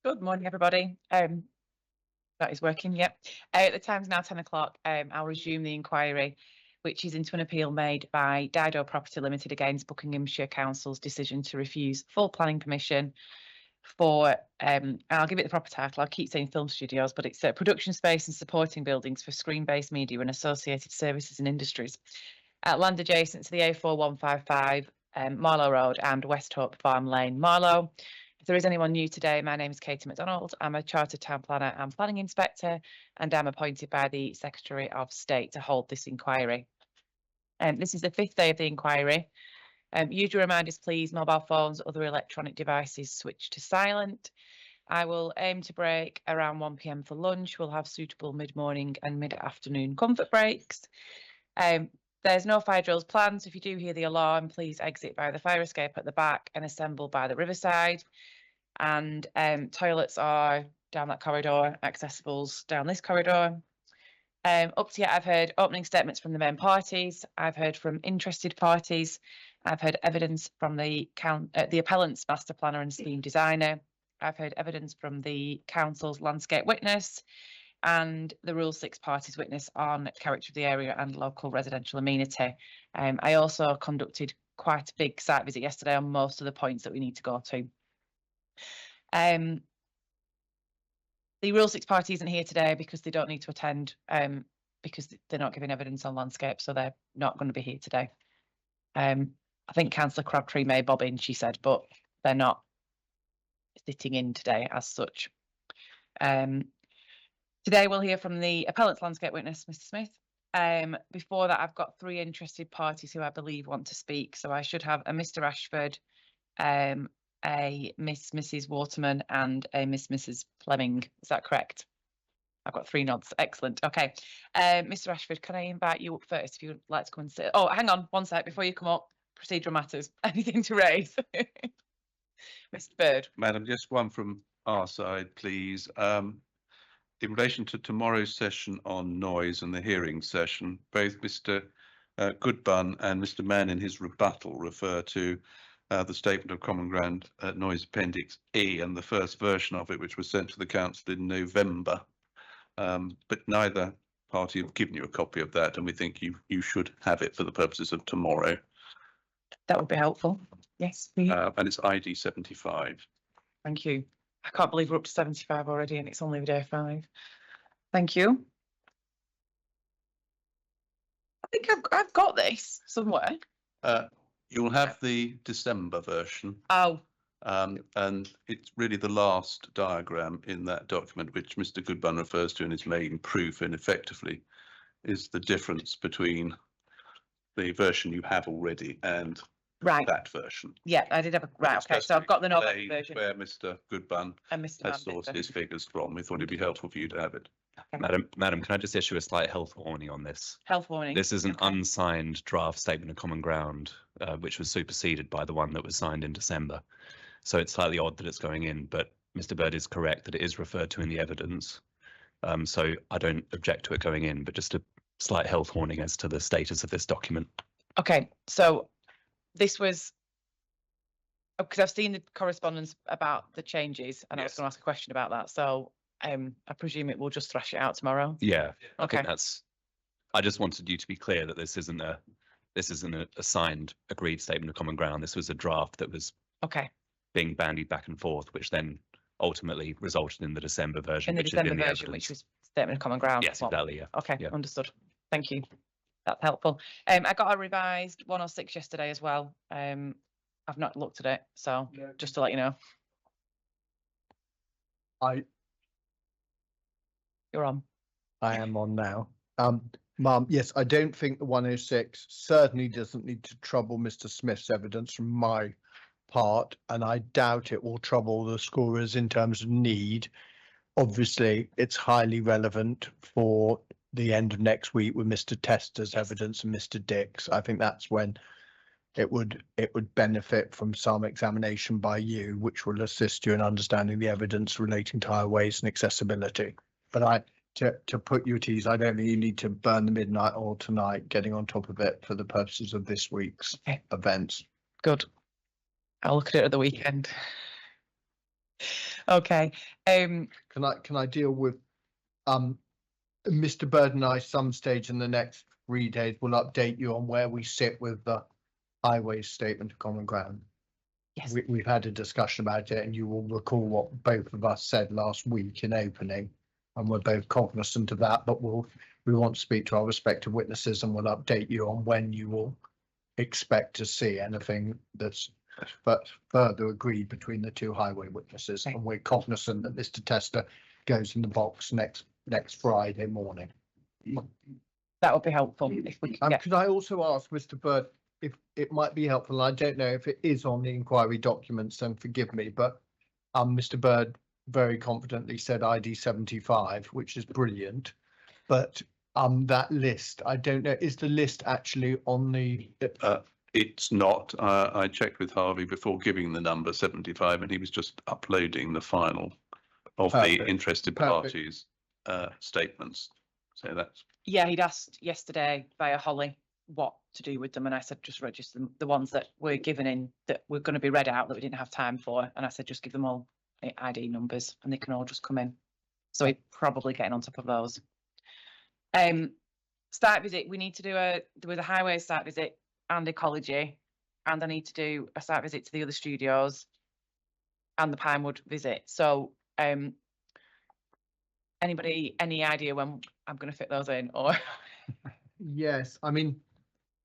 Good morning, everybody. That is working, yep. The time's now 10 o'clock. I'll resume the inquiry, which is into an appeal made by Dido Property Limited against Buckinghamshire Council's decision to refuse full planning permission for, I'll give it the proper title, I'll keep saying film studios, but it's production space and supporting buildings for screen-based media and associated services and industries at land adjacent to the A4155, Marlow Road and West Hope Farm Lane, Marlow. If there is anyone new today, my name is Katie McDonald. I'm a Chartered Town Planner and Planning Inspector, and I'm appointed by the Secretary of State to hold this inquiry. This is the 5th day of the inquiry. Usual reminders, please. Mobile phones, other electronic devices, switch to silent. I will aim to break around 1 p.m. for lunch. We'll have suitable mid-morning and mid-afternoon comfort breaks. There's no fire drills planned, so if you do hear the alarm, please exit via the fire escape at the back and assemble by the riverside. And toilets are down that corridor, accessibles down this corridor. Up to yet, I've heard opening statements from the main parties. I've heard from interested parties. I've heard evidence from the appellant's master planner and scheme designer. I've heard evidence from the council's landscape witness and the Rule 6 parties witness on character of the area and local residential amenity. I also conducted quite a big site visit yesterday on most of the points that we need to go to. The Rule 6 party isn't here today because they don't need to attend because they're not giving evidence on landscape, so they're not going to be here today. I think Councillor Crabtree may bob in, she said, but they're not sitting in today as such. Today we'll hear from the appellant's landscape witness, Mr. Smith. Before that, I've got 3 interested parties who I believe want to speak. So I should have a Mr. Ashford, a Mrs. Waterman and a Mrs. Fleming. Is that correct? I've got 3 nods. Excellent. Okay. Mr. Ashford, can I invite you up first if you would like to come and sit? Oh, hang on 1 sec before you come up. Procedural matters. Anything to raise? Mr. Bird. Madam, just one from our side, please. In relation to tomorrow's session on noise and the hearing session, both Mr. Goodbun and Mr. Mann in his rebuttal refer to the Statement of Common Ground Noise Appendix E and the first version of it, which was sent to the Council in November. But neither party have given you a copy of that, and we think you should have it for the purposes of tomorrow. That would be helpful. Yes, please. And it's ID 75. Thank you. I can't believe we're up to 75 already and it's only day 5. Thank you. I think I've got this somewhere. You'll have the December version. Oh. And it's really the last diagram in that document, which Mr. Goodbun refers to in his main proof, and effectively is the difference between the version you have already and that version. Yeah, I did have a okay. So I've got the November version where Mr. Goodbun has sourced his figures from. We thought it'd be helpful for you to have it. Okay. Madam, can I just issue a slight health warning on this? Health warning. This is an unsigned draft statement of common ground, which was superseded by the one that was signed in December. So it's slightly odd that it's going in, but Mr. Bird is correct that it is referred to in the evidence. So I don't object to it going in, but just a slight health warning as to the status of this document. Okay, so this was because I've seen the correspondence about the changes, and I was going to ask a question about that. So I presume it will just thrash it out tomorrow. Yeah. Okay. I think I just wanted you to be clear that this isn't a signed agreed statement of common ground. This was a draft that was being bandied back and forth, which then ultimately resulted in the December version. Which was statement of common ground. Yes, exactly. Yeah. Okay, understood. Thank you. That's helpful. I got a revised 106 yesterday as well. I've not looked at it, so just to let you know. You're on. I am on now. Mum, yes, I don't think the 106 certainly doesn't need to trouble Mr. Smith's evidence from my part, and I doubt it will trouble the scorers in terms of need. Obviously, it's highly relevant for the end of next week with Mr. Tester's evidence and Mr. Dick's. I think that's when it would benefit from some examination by you, which will assist you in understanding the evidence relating to highways and accessibility. But to put you at ease, I don't think you need to burn the midnight oil tonight getting on top of it for the purposes of this week's events. Good. I'll look at it at the weekend. Okay. Can I deal with, Mr. Bird and I, some stage in the next 3 days, will update you on where we sit with the highway statement of common ground. Yes. We've had a discussion about it, and you will recall what both of us said last week in opening, and we're both cognizant of that, but we want to speak to our respective witnesses, and we'll update you on when you will expect to see anything that's further agreed between the two highway witnesses, Okay. and we're cognizant that Mr. Tester goes in the box next Friday morning. That would be helpful if we could get. Could I also ask Mr. Bird if it might be helpful? I don't know if it is on the inquiry documents, then forgive me, but Mr. Bird very confidently said ID 75, which is brilliant. But that list, I don't know, is the list actually on the? It's not. I checked with Harvey before giving the number 75, and he was just uploading the final of the Perfect. interested Perfect. parties' statements. So that's Yeah, he'd asked yesterday via Holly what to do with them, and I said just register them, the ones that were given in that were going to be read out that we didn't have time for, and I said just give them all ID numbers and they can all just come in. So we're probably getting on top of those. Site visit, we need to do there was a highway site visit and ecology, and I need to do a site visit to the other studios and the Pinewood visit. So anybody, any idea when I'm going to fit those in? Or Yes, I mean,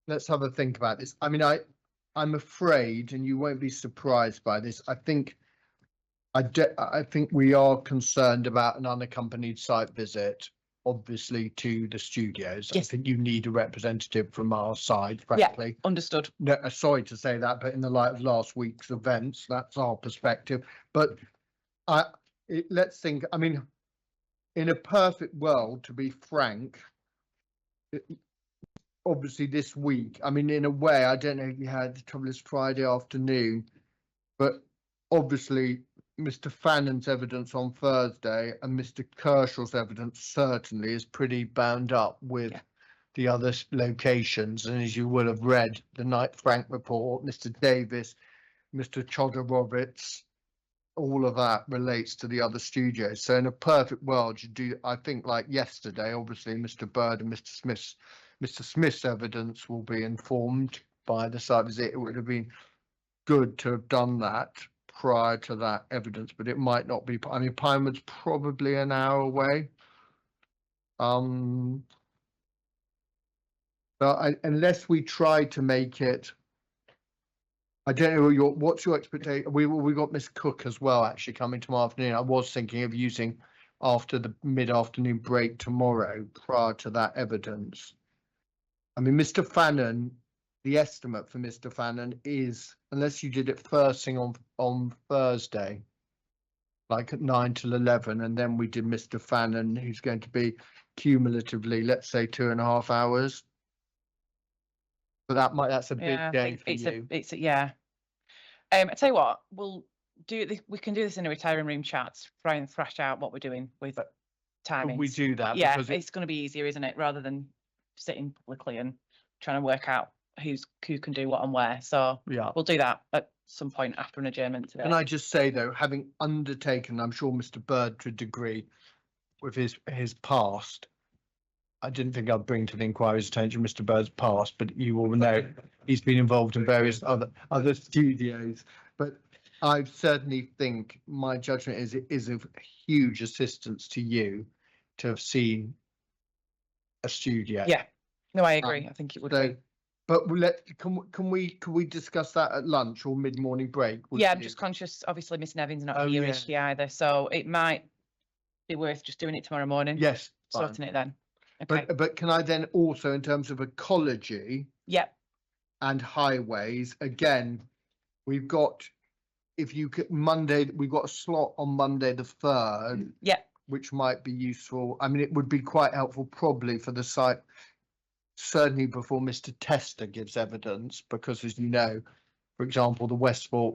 let's have a think about this. I mean, I'm afraid, and you won't be surprised by this, I think we are concerned about an unaccompanied site visit, obviously, to the studios. Yes. I think you need a representative from our side, Yeah. frankly. understood. No, sorry to say that, but in the light of last week's events, that's our perspective. But let's think, I mean, in a perfect world, to be frank, obviously this week, I mean, in a way, I don't know if you had the trouble is Friday afternoon, but obviously Mr. Fannon's evidence on Thursday and Mr. Kershaw's evidence certainly is pretty bound up with the other locations. And as you will have read, the Knight Frank report, Mr. Davis, Mr. Chodorowicz, all of that relates to the other studios. So in a perfect world, you do, I think, like yesterday, obviously Mr. Bird and Mr. Smith's evidence will be informed by the site visit. It would have been good to have done that prior to that evidence, but it might not be. I mean, Pinewood's probably an hour away. But unless we try to make it, I don't know what's your expectation. We got Miss Cook as well actually coming tomorrow afternoon. I was thinking of using after the mid-afternoon break tomorrow prior to that evidence. I mean, Mr. Fannon, the estimate for Mr. Fannon is, unless you did it first thing on Thursday, like at 9 till 11, and then we did Mr. Fannon, who's going to be cumulatively, let's say, 2.5 hours. But that's a big day for you. I tell you what, we'll do this. We can do this in a retiring room chat, try and thrash out what we're doing with timings. We do that. Yeah, because it's going to be easier, isn't it? Rather than sitting publicly and trying to work out who can do what and where. So yeah, we'll do that at some point after an adjournment today. Can I just say though, having undertaken, I'm sure Mr. Bird to a degree with his past, I didn't think I'd bring to the inquiry's attention Mr. Bird's past, but you all know he's been involved in various other studios. But I certainly think my judgment is it is of huge assistance to you to have seen a studio. Yeah, no, I agree. I think it would be. But can we discuss that at lunch or mid-morning break? Yeah, I'm just conscious. Obviously, Miss Nevin's not here, is she either? So it might be worth just doing it tomorrow morning. Yes, sorting it then. Okay. But can I then also, in terms of ecology, and highways, again, we've got, if you could Monday, we've got a slot on Monday the 3rd. Which might be useful. I mean, it would be quite helpful probably for the site, certainly before Mr. Tester gives evidence, because as you know, for example, the Westport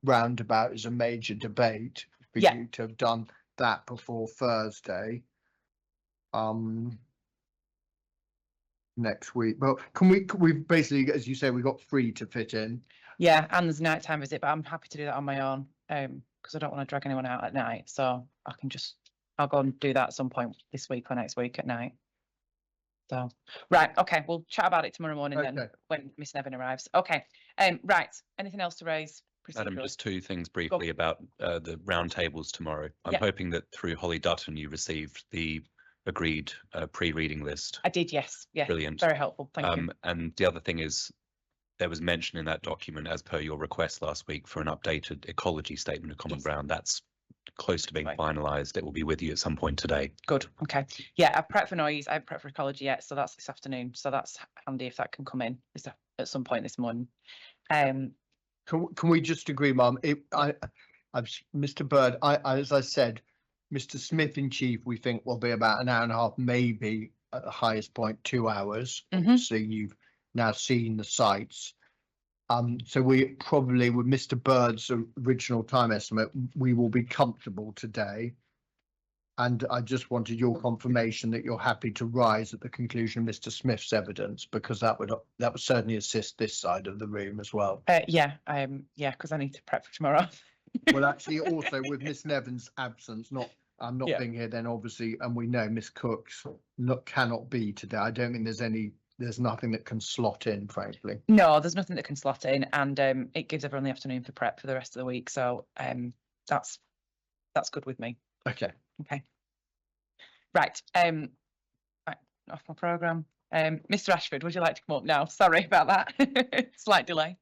roundabout is a major debate for you to have done that before Thursday. Next week. Well, can we basically, as you say, we got 3 to fit in. Yeah, and there's a nighttime visit, but I'm happy to do that on my own. because I don't want to drag anyone out at night. So I'll go and do that at some point this week or next week at night. So, right, okay, we'll chat about it tomorrow morning then Okay. when Miss Nevin arrives. Okay, right, anything else to raise? Adam, procedurally? just two things briefly about the roundtables tomorrow. I'm Yeah. hoping that through Holly Dutton you received the agreed pre-reading list. I did, yes, yeah, Brilliant. very helpful, thank you. And the other thing is, there was mention in that document, as per your request last week, for an updated ecology statement of common Yes. ground. That's close to being Right. finalised. It will be with you at some point today. Good, okay. Yeah, I've prepped for noise, I haven't prepped for ecology yet, so that's this afternoon. So that's handy if that can come in at some point this morning. Can we just agree, Mum? Mr. Bird, as I said, Mr. Smith in chief, we think will be about an hour and a half, maybe at the highest point, 2 hours. Mhm. Obviously, you've now seen the sites. So we probably, with Mr. Bird's original time estimate, we will be comfortable today. And I just wanted your confirmation that you're happy to rise at the conclusion of Mr. Smith's evidence, because that would certainly assist this side of the room as well. Yeah, because I need to prep for tomorrow. Well, actually, also with Miss Nevin's absence, I'm not Yeah. being here, then obviously, and we know Miss Cooks cannot be today. I don't think there's nothing that can slot in, frankly. No, there's nothing that can slot in, and it gives everyone the afternoon for prep for the rest of the week. So that's good with me. Okay. Okay. Right. Right, off my programme. Mr. Ashford, would you like to come up now? Sorry about that. Slight delay.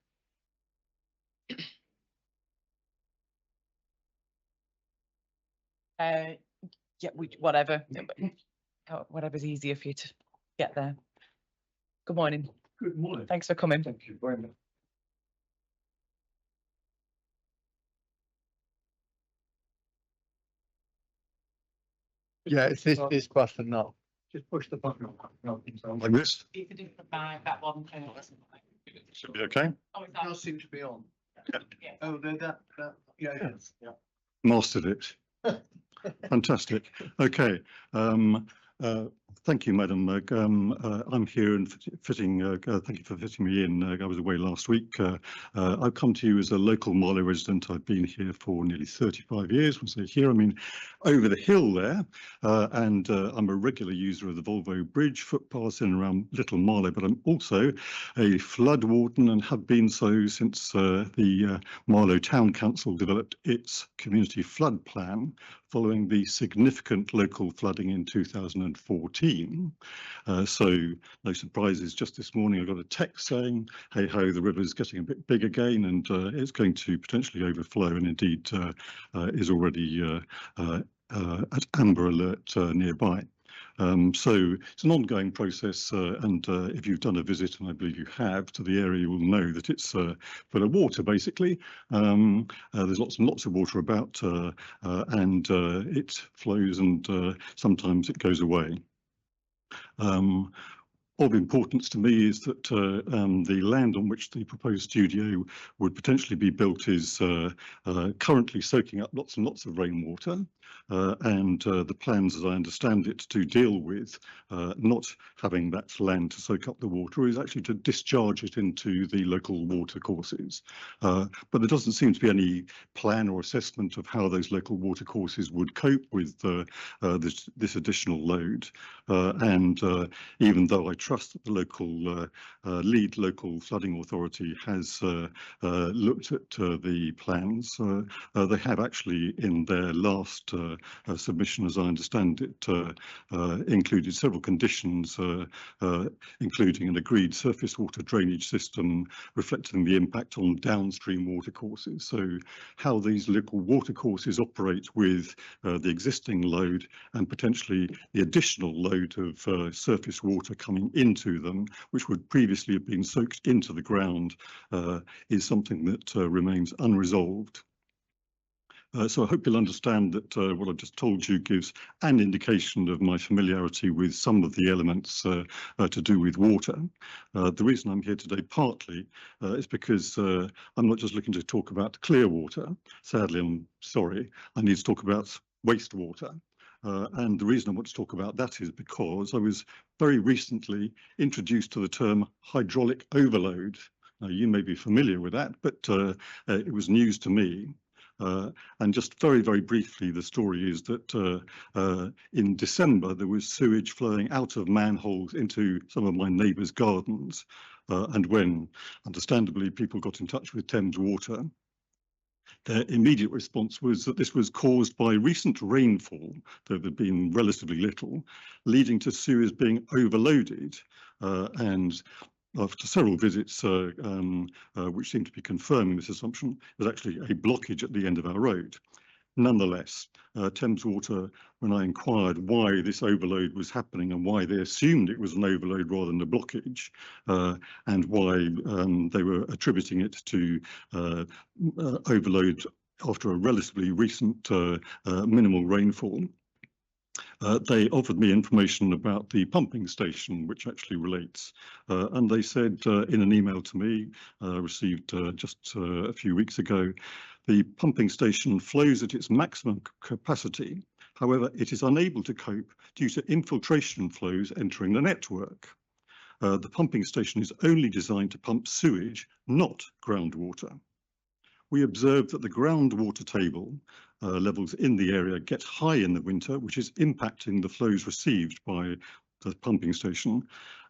Yeah, whatever. Whatever's easier for you to get there. Good morning. Good morning. Thanks for coming. Thank you very much. Yeah, it's this button now. Just push the button like this. It's a different bag, that one. Should be okay. Oh, is Does seem to be on. Yeah. Oh, that, yeah. Mastered it. Fantastic. Okay. Thank you, Madam. I'm here and thank you for fitting me in. I was away last week. I've come to you as a local Marlow resident. I've been here for nearly 35 years. When I say here, I mean over the hill there. And I'm a regular user of the Volvo Bridge footpaths in and around Little Marlow, but I'm also a flood warden and have been so since the Marlow Town Council developed its community flood plan following the significant local flooding in 2014. So no surprises, just this morning I got a text saying, hey ho, the river is getting a bit big again and it's going to potentially overflow, and indeed is already at amber alert nearby. So it's an ongoing process, and if you've done a visit, and I believe you have, to the area, you will know that it's full of water, basically. There's lots and lots of water about, and it flows and sometimes it goes away. Of importance to me is that the land on which the proposed studio would potentially be built is currently soaking up lots and lots of rainwater, and the plans, as I understand it, to deal with not having that land to soak up the water is actually to discharge it into the local water courses. But there doesn't seem to be any plan or assessment of how those local water courses would cope with this additional load. And even though I trust that the local lead local flooding authority has looked at the plans, they have actually in their last submission, as I understand it, included several conditions, including an agreed surface water drainage system reflecting the impact on downstream water courses. So how these local water courses operate with the existing load and potentially the additional load of surface water coming into them, which would previously have been soaked into the ground, is something that remains unresolved. So I hope you'll understand that what I've just told you gives an indication of my familiarity with some of the elements to do with water. The reason I'm here today partly is because I'm not just looking to talk about clear water. Sadly, I'm sorry, I need to talk about wastewater. And the reason I want to talk about that is because I was very recently introduced to the term hydraulic overload. Now, you may be familiar with that, but it was news to me. And just very, very briefly, the story is that in December, there was sewage flowing out of manholes into some of my neighbours' gardens. And when, understandably, people got in touch with Thames Water, their immediate response was that this was caused by recent rainfall, though there had been relatively little, leading to sewers being overloaded. And after several visits, which seemed to be confirming this assumption, there's actually a blockage at the end of our road. Nonetheless, Thames Water, when I inquired why this overload was happening and why they assumed it was an overload rather than a blockage, and why they were attributing it to overload after a relatively recent minimal rainfall, they offered me information about the pumping station, which actually relates. And they said in an email to me, received just a few weeks ago, the pumping station flows at its maximum capacity. However, it is unable to cope due to infiltration flows entering the network. The pumping station is only designed to pump sewage, not groundwater. We observed that the groundwater table levels in the area get high in the winter, which is impacting the flows received by the pumping station.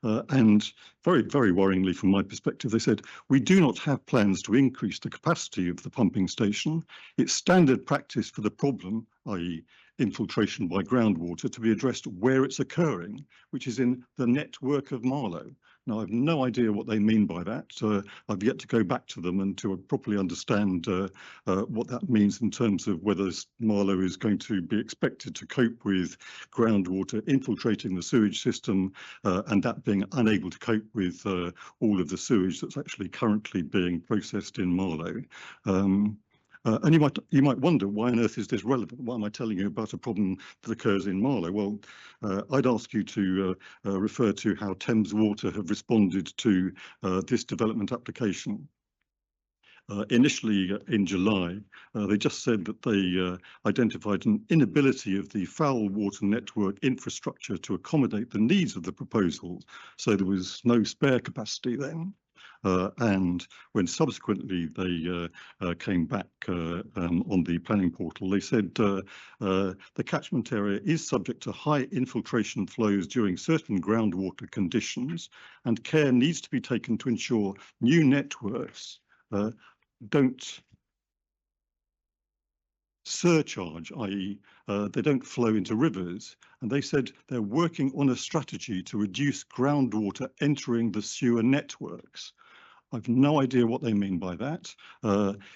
And very, very worryingly from my perspective, they said, we do not have plans to increase the capacity of the pumping station. It's standard practice for the problem, i.e. infiltration by groundwater, to be addressed where it's occurring, which is in the network of Marlow. Now, I've no idea what they mean by that. I've yet to go back to them and to properly understand what that means in terms of whether Marlow is going to be expected to cope with groundwater infiltrating the sewage system and that being unable to cope with all of the sewage that's actually currently being processed in Marlow. And you might wonder, why on earth is this relevant? Why am I telling you about a problem that occurs in Marlow? Well, I'd ask you to refer to how Thames Water have responded to this development application. Initially in July, they just said that they identified an inability of the foul water network infrastructure to accommodate the needs of the proposal. So there was no spare capacity then. And when subsequently they came back on the planning portal, they said the catchment area is subject to high infiltration flows during certain groundwater conditions, and care needs to be taken to ensure new networks don't surcharge, i.e. They don't flow into rivers. And they said they're working on a strategy to reduce groundwater entering the sewer networks. I've no idea what they mean by that.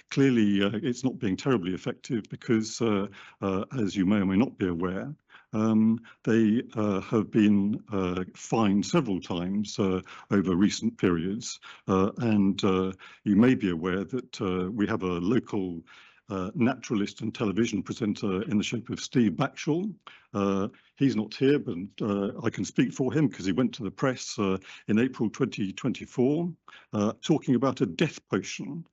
Clearly, it's not being terribly effective because, as you may or may not be aware, they have been fined several times over recent periods. And you may be aware that we have a local naturalist and television presenter in the shape of Steve Backshall. He's not here, but I can speak for him because he went to the press in April 2024, talking about a death potion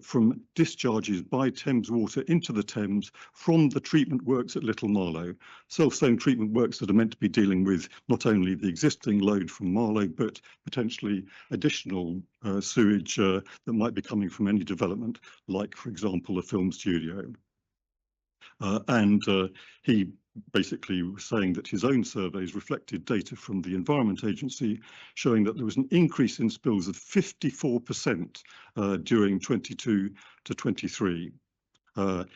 from discharges by Thames Water into the Thames from the treatment works at Little Marlow. Self-same treatment works that are meant to be dealing with not only the existing load from Marlow, but potentially additional sewage that might be coming from any development, like, for example, a film studio. And he basically was saying that his own surveys reflected data from the Environment Agency showing that there was an increase in spills of 54% during 22 to 23.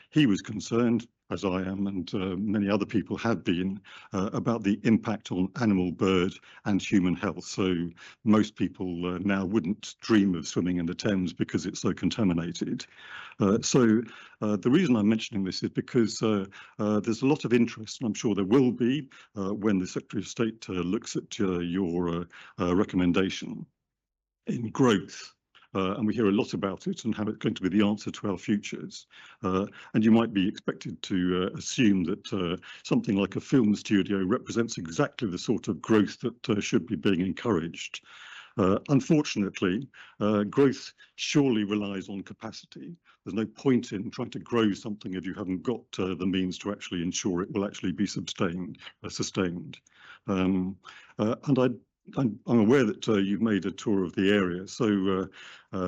He was concerned, as I am and many other people have been, about the impact on animal, bird and human health. So most people now wouldn't dream of swimming in the Thames because it's so contaminated. So the reason I'm mentioning this is because there's a lot of interest, and I'm sure there will be when the Secretary of State looks at your recommendation in growth. And we hear a lot about it and how it's going to be the answer to our futures. And you might be expected to assume that something like a film studio represents exactly the sort of growth that should be being encouraged. Unfortunately, growth surely relies on capacity. There's no point in trying to grow something if you haven't got the means to actually ensure it will actually be sustained. And I'm aware that you've made a tour of the area, so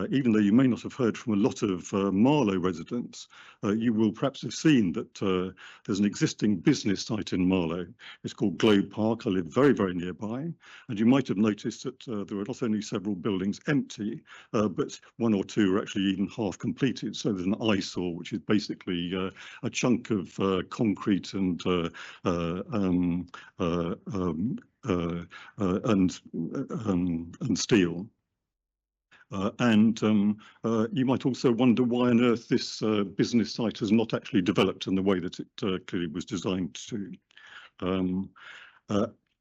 even though you may not have heard from a lot of Marlow residents, you will perhaps have seen that there's an existing business site in Marlow. It's called Globe Park. I live very, very nearby, and you might have noticed that there are not only several buildings empty, but one or two are actually even half completed. So there's an eyesore, which is basically a chunk of concrete and steel. You might also wonder why on earth this business site has not actually developed in the way that it clearly was designed to.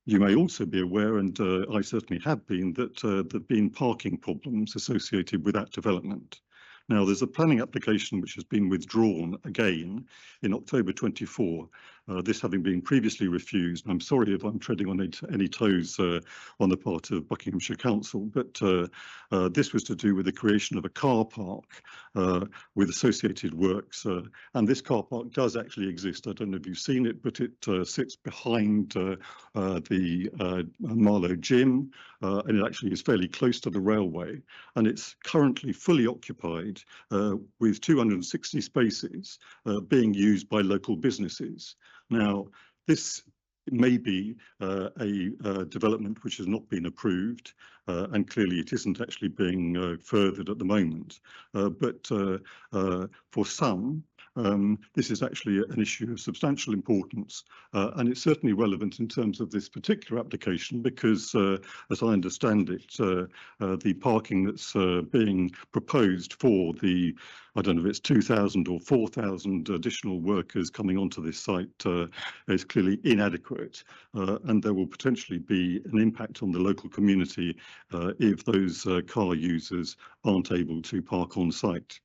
You may also be aware, and I certainly have been, that there have been parking problems associated with that development. Now, there's a planning application which has been withdrawn again in October 24, this having been previously refused. I'm sorry if I'm treading on any toes on the part of Buckinghamshire Council, but this was to do with the creation of a car park with associated works. And this car park does actually exist. I don't know if you've seen it, but it sits behind the Marlow Gym, and it actually is fairly close to the railway. And it's currently fully occupied with 260 spaces being used by local businesses. Now, this may be a development which has not been approved, and clearly it isn't actually being furthered at the moment. But for some, this is actually an issue of substantial importance, and it's certainly relevant in terms of this particular application because, as I understand it, the parking that's being proposed for the, I don't know if it's 2,000 or 4,000 additional workers coming onto this site is clearly inadequate, and there will potentially be an impact on the local community if those car users aren't able to park on site.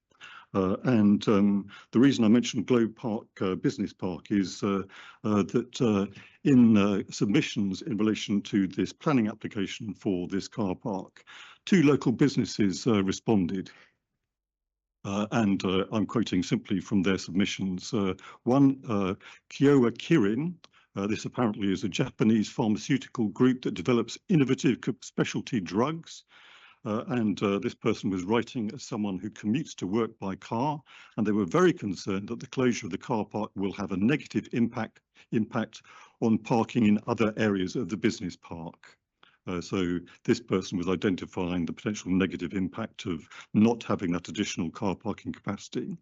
The reason I mentioned Globe Park Business Park is that in submissions in relation to this planning application for this car park, 2 local businesses responded. And I'm quoting simply from their submissions. One, Kyowa Kirin. This apparently is a Japanese pharmaceutical group that develops innovative specialty drugs. This person was writing as someone who commutes to work by car, and they were very concerned that the closure of the car park will have a negative impact on parking in other areas of the business park. So this person was identifying the potential negative impact of not having that additional car parking capacity.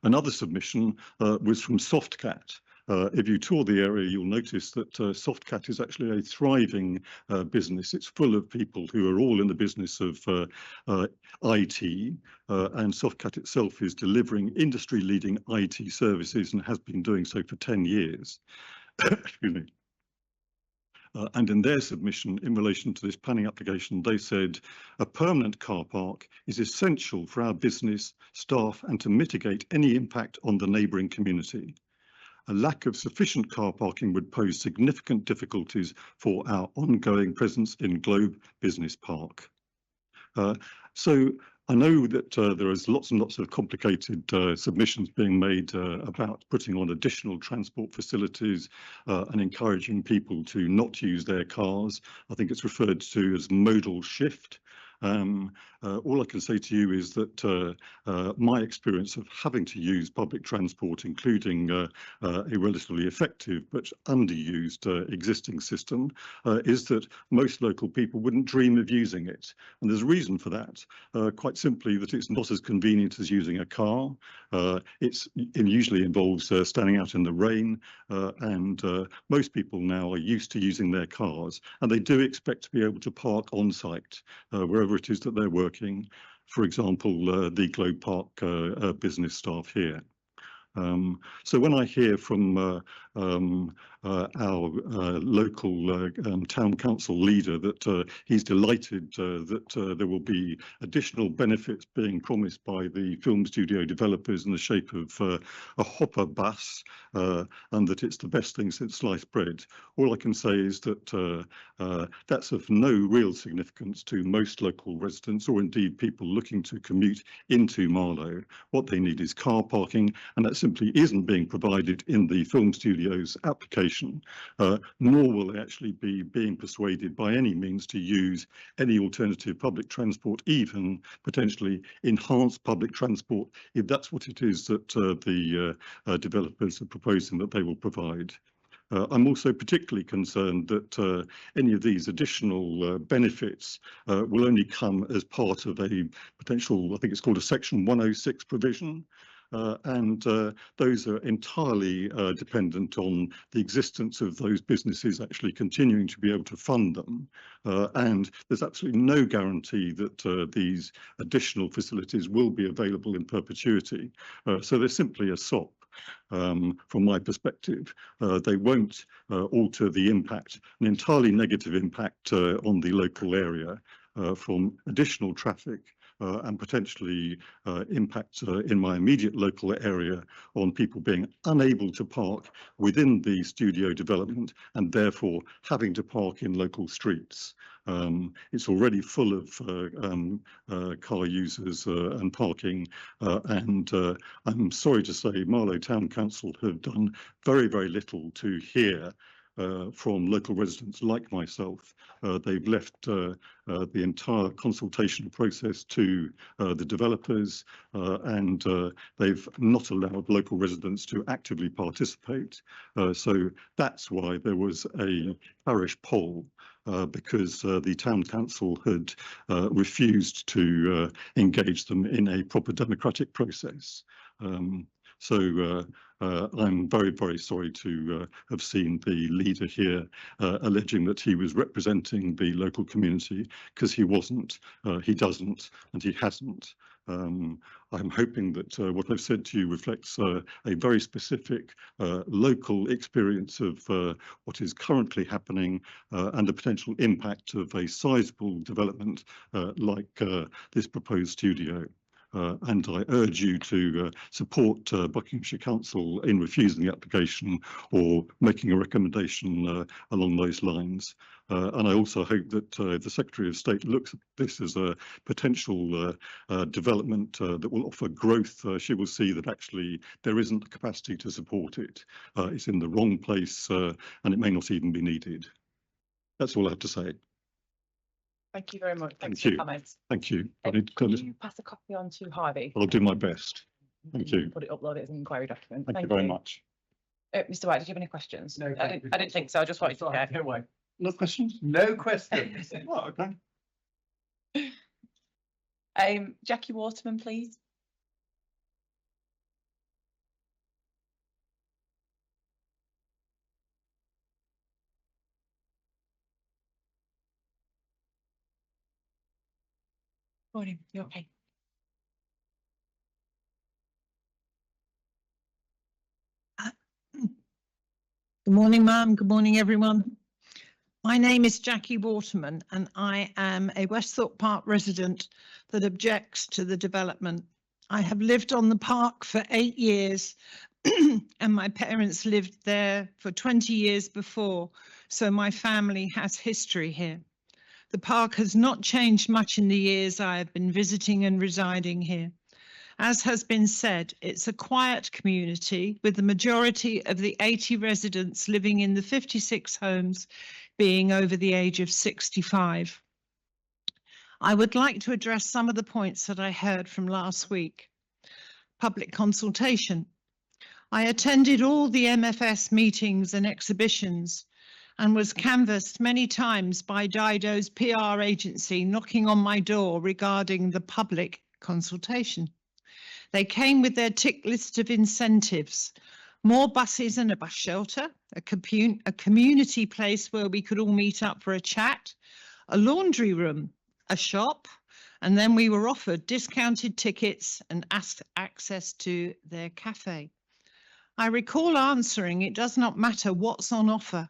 Another submission was from Softcat. If you tour the area, you'll notice that Softcat is actually a thriving business. It's full of people who are all in the business of IT, and Softcat itself is delivering industry-leading IT services and has been doing so for 10 years. Excuse me. And in their submission in relation to this planning application, they said a permanent car park is essential for our business, staff, and to mitigate any impact on the neighbouring community. A lack of sufficient car parking would pose significant difficulties for our ongoing presence in Globe Business Park. So I know that there is lots and lots of complicated submissions being made about putting on additional transport facilities and encouraging people to not use their cars. I think it's referred to as modal shift. All I can say to you is that my experience of having to use public transport, including a relatively effective but underused existing system, is that most local people wouldn't dream of using it. And there's a reason for that. Quite simply that it's not as convenient as using a car. It usually involves standing out in the rain, and most people now are used to using their cars, and they do expect to be able to park on site wherever it is that they're working. For example, the Globe Park business staff here. So when I hear from our local town council leader that he's delighted that there will be additional benefits being promised by the film studio developers in the shape of a hopper bus, and that it's the best thing since sliced bread, all I can say is that that's of no real significance to most local residents or indeed people looking to commute into Marlow. What they need is car parking, and that simply isn't being provided in the film studio studio's application, nor will they actually be being persuaded by any means to use any alternative public transport, even potentially enhanced public transport, if that's what it is that the developers are proposing that they will provide. I'm also particularly concerned that any of these additional benefits will only come as part of a potential, I think it's called a Section 106 provision. And those are entirely dependent on the existence of those businesses actually continuing to be able to fund them. And there's absolutely no guarantee that these additional facilities will be available in perpetuity. So they're simply a SOP. From my perspective, they won't alter the impact, an entirely negative impact on the local area from additional traffic and potentially impact in my immediate local area on people being unable to park within the studio development and therefore having to park in local streets. It's already full of car users and parking, and I'm sorry to say Marlow Town Council have done very, very little to hear from local residents like myself. They've left the entire consultation process to the developers, and they've not allowed local residents to actively participate. So that's why there was a parish poll, because the town council had refused to engage them in a proper democratic process. So I'm very, very sorry to have seen the leader here alleging that he was representing the local community, because he wasn't, he doesn't, and he hasn't. I'm hoping that what I've said to you reflects a very specific local experience of what is currently happening and the potential impact of a sizable development like this proposed studio. And I urge you to support Buckinghamshire Council in refusing the application or making a recommendation along those lines. And I also hope that the Secretary of State looks at this as a potential development that will offer growth. She will see that actually there isn't the capacity to support it. It's in the wrong place and it may not even be needed. That's all I have to say. Thank you very much. Thanks Thank for your you. comments. Thank you. Can you pass a copy on to Harvey? I'll do my best. Thank you. Put it, upload it as an inquiry document. Thank you very much. Mr. White, did you have any questions? No, I didn't think so. I just wanted to check. Don't worry. No questions? No questions. Oh, okay. Jackie Waterman, please. Morning, you okay? Good morning, ma'am. Good morning, everyone. My name is Jackie Waterman, and I am a Westhorpe Park resident that objects to the development. I have lived on the park for 8 years, and my parents lived there for 20 years before, so my family has history here. The park has not changed much in the years I have been visiting and residing here. As has been said, it's a quiet community with the majority of the 80 residents living in the 56 homes being over the age of 65. I would like to address some of the points that I heard from last week. Public consultation. I attended all the MFS meetings and exhibitions and was canvassed many times by Dido's PR agency knocking on my door regarding the public consultation. They came with their tick list of incentives, more buses and a bus shelter, a community place where we could all meet up for a chat, a laundry room, a shop, and then we were offered discounted tickets and access to their cafe. I recall answering, it does not matter what's on offer.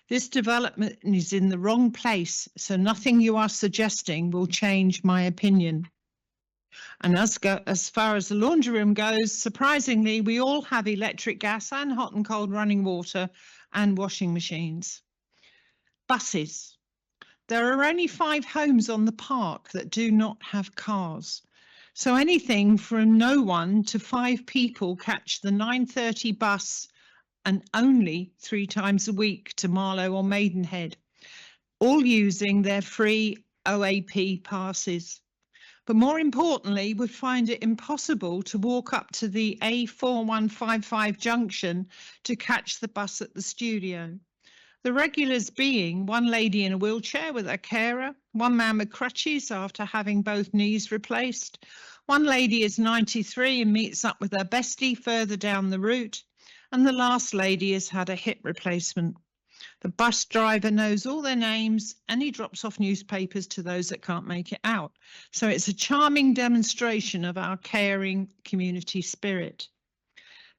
This development is in the wrong place, so nothing you are suggesting will change my opinion. And as far as the laundry room goes, surprisingly, we all have electric gas and hot and cold running water and washing machines. Buses. There are only 5 homes on the park that do not have cars. So anything from no one to 5 people catch the 9:30 bus and only 3 times a week to Marlow or Maidenhead, all using their free OAP passes. But more importantly, would find it impossible to walk up to the A4155 junction to catch the bus at the studio. The regulars being one lady in a wheelchair with a carer, one man with crutches after having both knees replaced, one lady is 93 and meets up with her bestie further down the route, and the last lady has had a hip replacement. The bus driver knows all their names and he drops off newspapers to those that can't make it out. So it's a charming demonstration of our caring community spirit.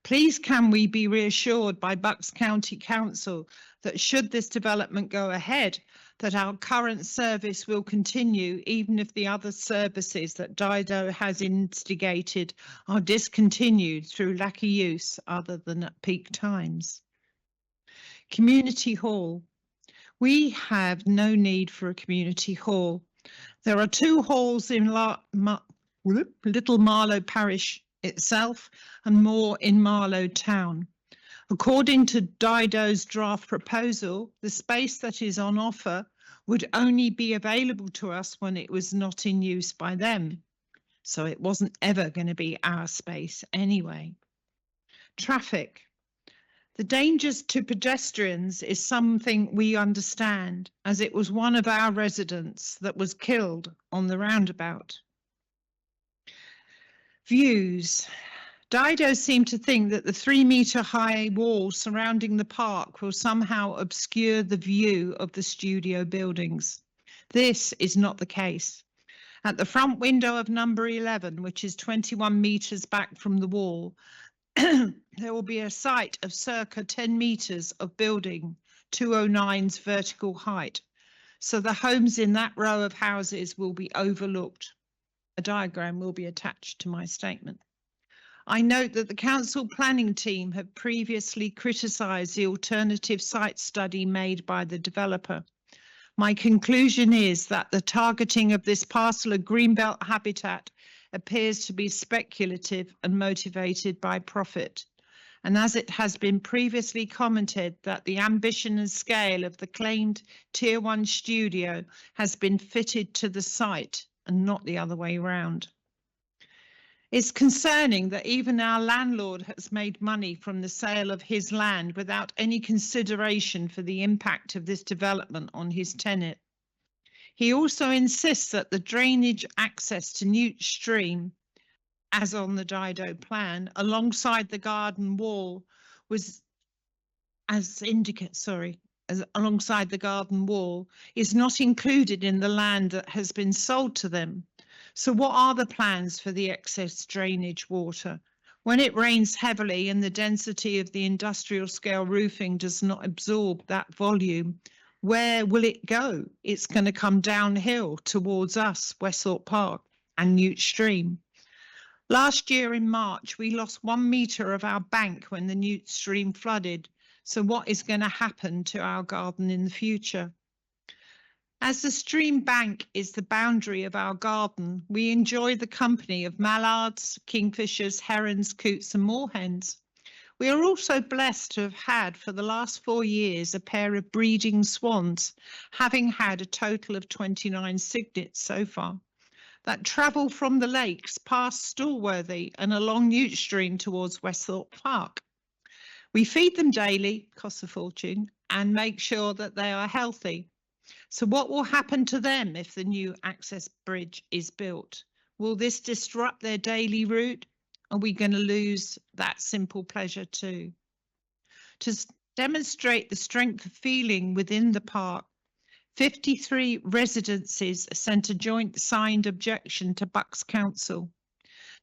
Please can we be reassured by Bucks County Council that should this development go ahead, that our current service will continue even if the other services that Dido has instigated are discontinued through lack of use other than at peak times. Community hall. We have no need for a community hall. There are 2 halls in Little Marlow Parish itself and more in Marlow Town. According to Dido's draft proposal, the space that is on offer would only be available to us when it was not in use by them. So it wasn't ever going to be our space anyway. Traffic. The dangers to pedestrians is something we understand, as it was one of our residents that was killed on the roundabout. Views. Dido seemed to think that the 3-metre high wall surrounding the park will somehow obscure the view of the studio buildings. This is not the case. At the front window of number 11, which is 21 metres back from the wall, there will be a sight of circa 10 metres of building 209's vertical height. So the homes in that row of houses will be overlooked. A diagram will be attached to my statement. I note that the council planning team have previously criticised the alternative site study made by the developer. My conclusion is that the targeting of this parcel of greenbelt habitat appears to be speculative and motivated by profit. And as it has been previously commented that the ambition and scale of the claimed Tier 1 studio has been fitted to the site and not the other way round. It's concerning that even our landlord has made money from the sale of his land without any consideration for the impact of this development on his tenant. He also insists that the drainage access to Newt Stream, as on the Dido plan, alongside the garden wall alongside the garden wall is not included in the land that has been sold to them. So what are the plans for the excess drainage water? When it rains heavily and the density of the industrial scale roofing does not absorb that volume, where will it go? It's going to come downhill towards us, Westhorpe Park and Newt Stream. Last year in March, we lost 1 metre of our bank when the Newt Stream flooded. So what is going to happen to our garden in the future? As the stream bank is the boundary of our garden, we enjoy the company of mallards, kingfishers, herons, coots and moorhens. We are also blessed to have had for the last 4 years a pair of breeding swans, having had a total of 29 cygnets so far, that travel from the lakes past Stallworthy and along Newt Stream towards Westhorpe Park. We feed them daily, costs a fortune, and make sure that they are healthy. So what will happen to them if the new access bridge is built? Will this disrupt their daily route? Are we going to lose that simple pleasure too? To demonstrate the strength of feeling within the park, 53 residences sent a joint signed objection to Bucks Council.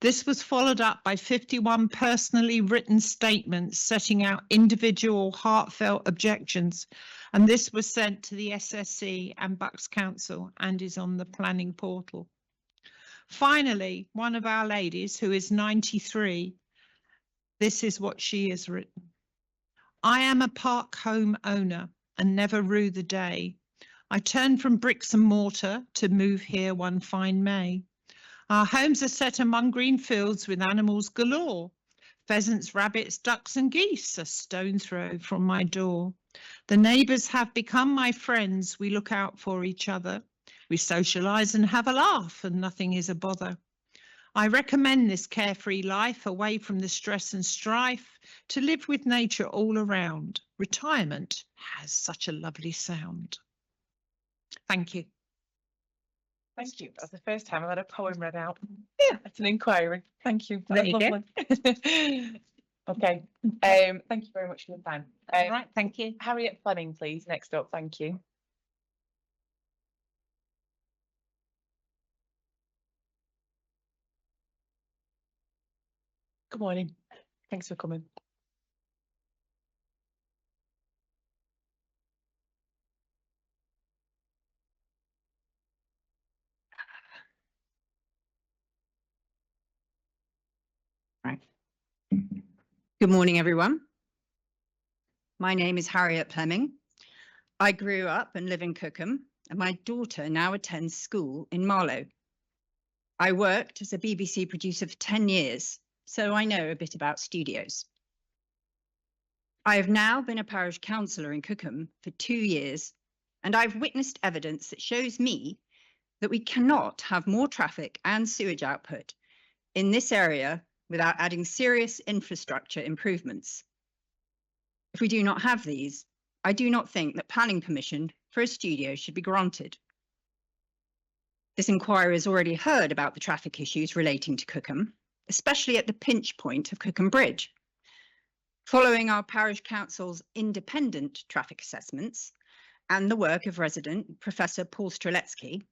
This was followed up by 51 personally written statements setting out individual heartfelt objections, and this was sent to the SSC and Bucks Council and is on the planning portal. Finally, one of our ladies, who is 93, this is what she has written. I am a park home owner and never rue the day. I turned from bricks and mortar to move here one fine May. Our homes are set among green fields with animals galore. Pheasants, rabbits, ducks and geese a stone's throw from my door. The neighbours have become my friends. We look out for each other. We socialise and have a laugh, and nothing is a bother. I recommend this carefree life away from the stress and strife, to live with nature all around. Retirement has such a lovely sound. Thank you. Thank you. That's the first time I've had a poem read out. Yeah. It's an inquiry. Thank you. There That's you go. lovely. Okay. Thank you very much for your time. All right, thank you. Harriet Fleming, please. Next up. Thank you. Good morning. Thanks for coming. Good morning, everyone. My name is Harriet Fleming. I grew up and live in Cookham, and my daughter now attends school in Marlow. I worked as a BBC producer for 10 years, so I know a bit about studios. I have now been a parish councillor in Cookham for 2 years, and I've witnessed evidence that shows me that we cannot have more traffic and sewage output in this area without adding serious infrastructure improvements. If we do not have these, I do not think that planning permission for a studio should be granted. This inquiry has already heard about the traffic issues relating to Cookham, especially at the pinch point of Cookham Bridge. Following our parish council's independent traffic assessments and the work of resident Professor Paul Streletsky,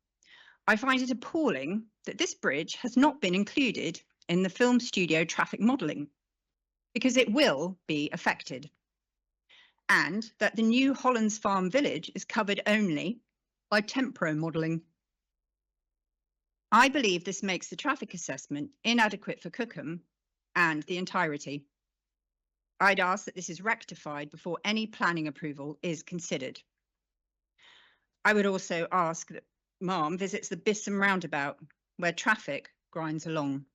I find it appalling that this bridge has not been included in the film studio traffic modelling, because it will be affected, and that the new Hollands Farm Village is covered only by Tempro modelling. I believe this makes the traffic assessment inadequate for Cookham and the entirety. I'd ask that this is rectified before any planning approval is considered. I would also ask that Ma'am visits the Bisham roundabout, where traffic grinds along.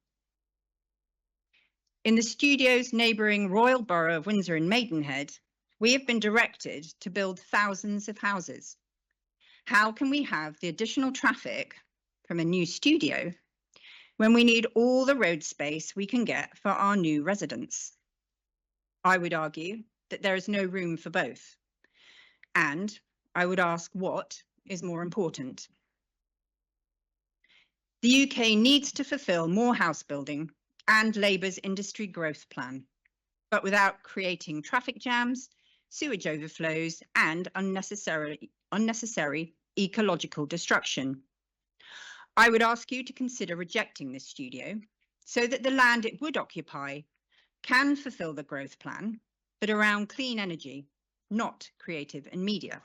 In the studio's neighbouring Royal Borough of Windsor and Maidenhead, we have been directed to build thousands of houses. How can we have the additional traffic from a new studio when we need all the road space we can get for our new residents? I would argue that there is no room for both. And I would ask, what is more important? The UK needs to fulfil more house building and Labour's industry growth plan, but without creating traffic jams, sewage overflows and unnecessary ecological destruction. I would ask you to consider rejecting this studio so that the land it would occupy can fulfil the growth plan, but around clean energy, not creative and media.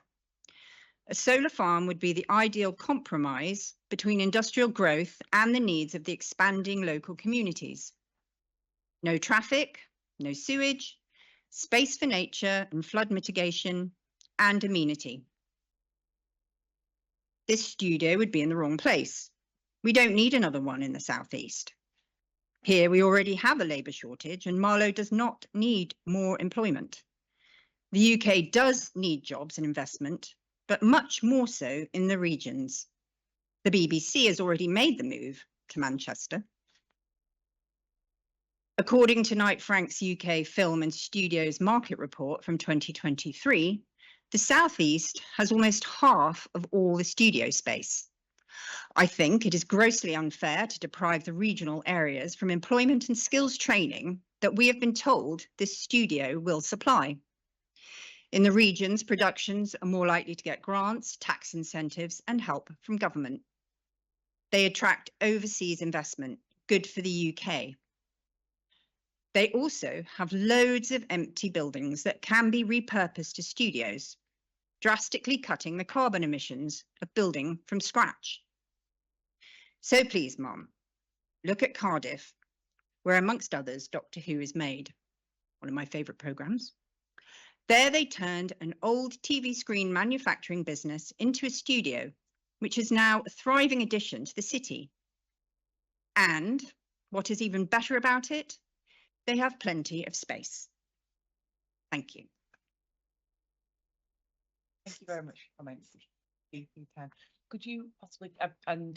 A solar farm would be the ideal compromise between industrial growth and the needs of the expanding local communities. No traffic, no sewage, space for nature and flood mitigation, and amenity. This studio would be in the wrong place. We don't need another one in the southeast. Here we already have a labour shortage, and Marlow does not need more employment. The UK does need jobs and investment, but much more so in the regions. The BBC has already made the move to Manchester. According to Knight Frank's UK Film and Studios Market Report from 2023, the South East has almost half of all the studio space. I think it is grossly unfair to deprive the regional areas from employment and skills training that we have been told this studio will supply. In the regions, productions are more likely to get grants, tax incentives, and help from government. They attract overseas investment, good for the UK. They also have loads of empty buildings that can be repurposed to studios, drastically cutting the carbon emissions of building from scratch. So please, Mum, look at Cardiff, where amongst others, Doctor Who is made, one of my favourite programmes. There they turned an old TV screen manufacturing business into a studio, which is now a thriving addition to the city. And what is even better about it? They have plenty of space. Thank you. Thank you very much for comments. You can. Could you possibly, and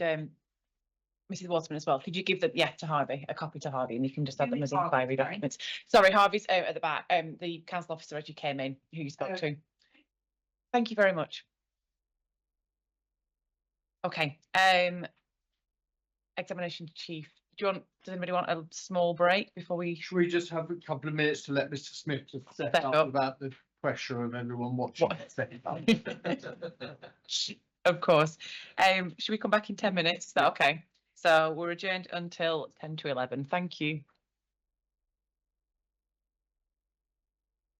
Mrs. Waterman as well, could you give them, to Harvey, a copy to Harvey, and you can just add them as inquiry documents. Sorry, Harvey's out at the back, the council officer as you came in, who you spoke to. Thank you very much. Okay, examination chief, does anybody want a small break before we? Should we just have a couple of minutes to let Mr. Smith just set Set up up. about the pressure of everyone watching? Of course. Should we come back in 10 minutes? Is that okay? So we're adjourned until 10 to 11. Thank you.